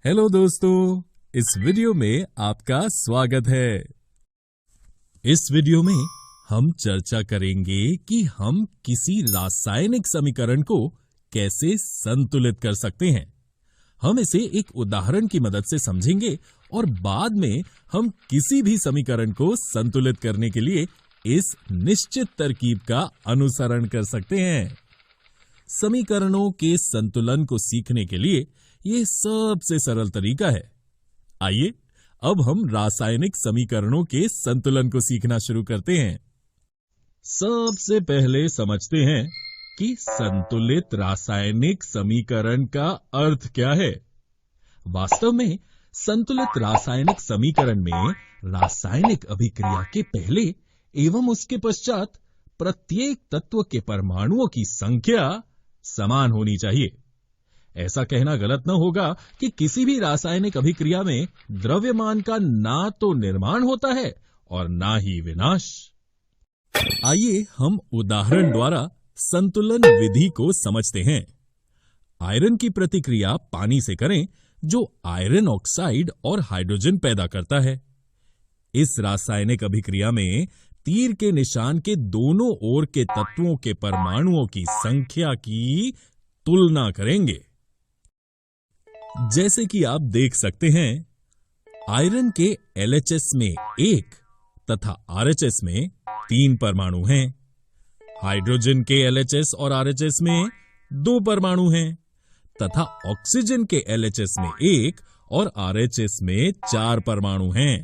Hello दोस्तों, इस video में आपका स्वागत है। इस वीडियो में हम चर्चा करेंगे कि हम किसी रासायनिक समीकरण को कैसे संतुलित कर सकते हैं। हम इसे एक उदाहरण की मदद से समझेंगे और बाद में हम किसी भी समीकरण को संतुलित करने के लिए इस निश्चित तरकीब का अनुसरण कर सकते हैं। समीकरणों के संतुलन को सीखने के लिए यह सबसे सरल तरीका है। आइए अब हम रासायनिक समीकरणों के संतुलन को सीखना शुरू करते हैं। सबसे पहले समझते हैं कि संतुलित रासायनिक समीकरण का अर्थ क्या है। वास्तव में संतुलित रासायनिक समीकरण में रासायनिक अभिक्रिया के पहले एवं उसके पश्चात प्रत्येक तत्व के परमाणुओं की संख्या समान होनी चाहिए। ऐसा कहना गलत न होगा कि किसी भी रासायनिक अभिक्रिया में द्रव्यमान का ना तो निर्माण होता है और ना ही विनाश। आइए हम उदाहरण द्वारा संतुलन विधि को समझते हैं। आयरन की प्रतिक्रिया पानी से करें जो आयरन ऑक्साइड और हाइड्रोजन पैदा करता है। इस रासायनिक अभिक्रिया में तीर के निशान के दोनों ओर के तत्वों के परमाणुओं की संख्या की तुलना करेंगे। जैसे कि आप देख सकते हैं, आयरन के LHS में 1 तथा RHS में 3 परमाणु हैं। हाइड्रोजन के LHS और RHS में 2 परमाणु हैं तथा ऑक्सीजन के LHS में 1 और RHS में 4 परमाणु हैं।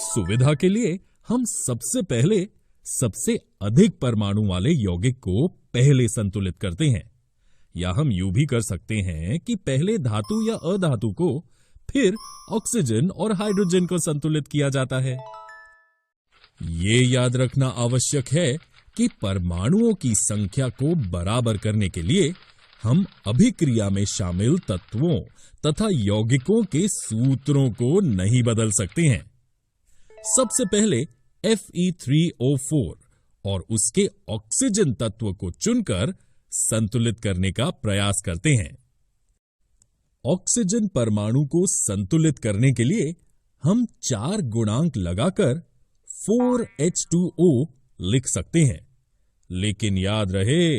सुविधा के लिए हम सबसे पहले सबसे अधिक परमाणु वाले यौगिक को पहले संतुलित करते हैं, या हम यूं भी कर सकते हैं कि पहले धातु या अधातु को, फिर ऑक्सीजन और हाइड्रोजन को संतुलित किया जाता है। ये याद रखना आवश्यक है कि परमाणुओं की संख्या को बराबर करने के लिए हम अभिक्रिया में शामिल तत्वों तथा यौगिकों के सूत्रों को नहीं बदल सकते हैं। सबसे पहले Fe3O4 और उसके ऑक्सीजन तत्व को चुनकर संतुलित करने का प्रयास करते हैं। ऑक्सीजन परमाणु को संतुलित करने के लिए हम 4 गुणांक लगाकर 4H2O लिख सकते हैं, लेकिन याद रहे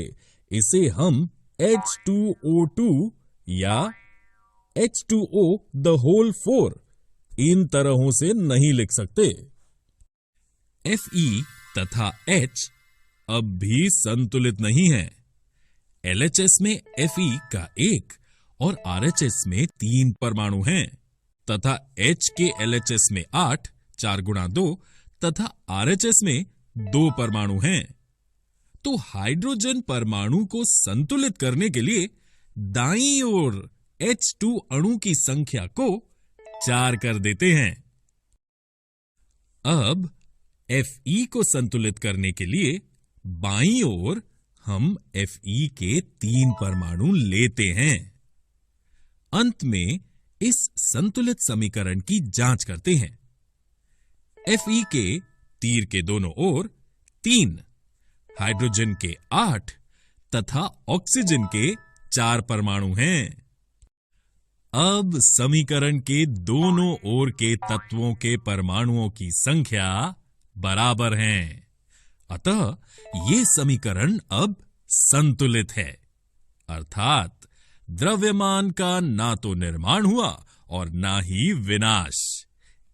इसे हम H2O2 या H2O the whole 4 इन तरहों से नहीं लिख सकते। Fe तथा H अब भी संतुलित नहीं है। LHS में Fe का 1 और RHS में 3 परमाणु हैं तथा H के LHS में 8 4 गुणा 2 तथा RHS में 2 परमाणु हैं। तो हाइड्रोजन परमाणु को संतुलित करने के लिए दाईं ओर H2 अणु की संख्या को 4 कर देते हैं। अब Fe को संतुलित करने के लिए बाईं ओर हम Fe के 3 परमाणु लेते हैं। अंत में इस संतुलित समीकरण की जांच करते हैं। Fe के तीर के दोनों ओर 3, हाइड्रोजन के 8 तथा ऑक्सीजन के 4 परमाणु हैं। अब समीकरण के दोनों ओर के तत्वों के परमाणुओं की संख्या बराबर हैं। अतः ये समीकरण अब संतुलित है, अर्थात द्रव्यमान का ना तो निर्माण हुआ और ना ही विनाश।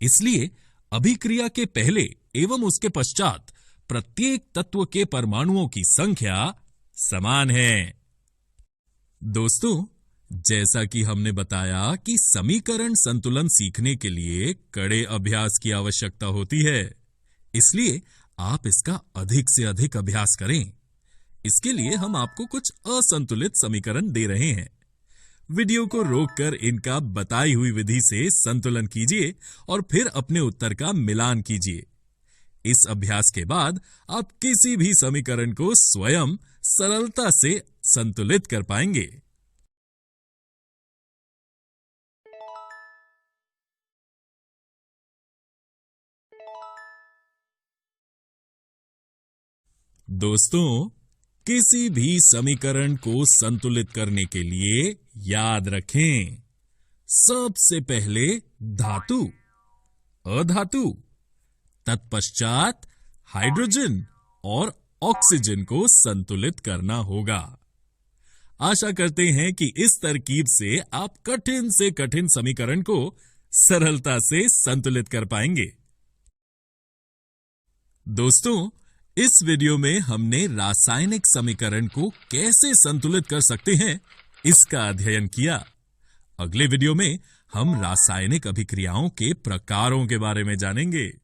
इसलिए अभिक्रिया के पहले एवं उसके पश्चात प्रत्येक तत्व के परमाणुओं की संख्या समान है। दोस्तों, जैसा कि हमने बताया कि समीकरण संतुलन सीखने के लिए कड़े अभ्यास की आवश्यकता होती है, इसलिए आप इसका अधिक से अधिक अभ्यास करें। इसके लिए हम आपको कुछ असंतुलित समीकरण दे रहे हैं। वीडियो को रोककर इनका बताई हुई विधि से संतुलन कीजिए और फिर अपने उत्तर का मिलान कीजिए। इस अभ्यास के बाद आप किसी भी समीकरण को स्वयं सरलता से संतुलित कर पाएंगे। दोस्तों, किसी भी समीकरण को संतुलित करने के लिए याद रखें, सबसे पहले धातु, अधातु, तत्पश्चात हाइड्रोजन और ऑक्सीजन को संतुलित करना होगा। आशा करते हैं कि इस तरकीब से आप कठिन से कठिन समीकरण को सरलता से संतुलित कर पाएंगे। दोस्तों, इस वीडियो में हमने रासायनिक समीकरण को कैसे संतुलित कर सकते हैं, इसका अध्ययन किया। अगले वीडियो में हम रासायनिक अभिक्रियाओं के प्रकारों के बारे में जानेंगे।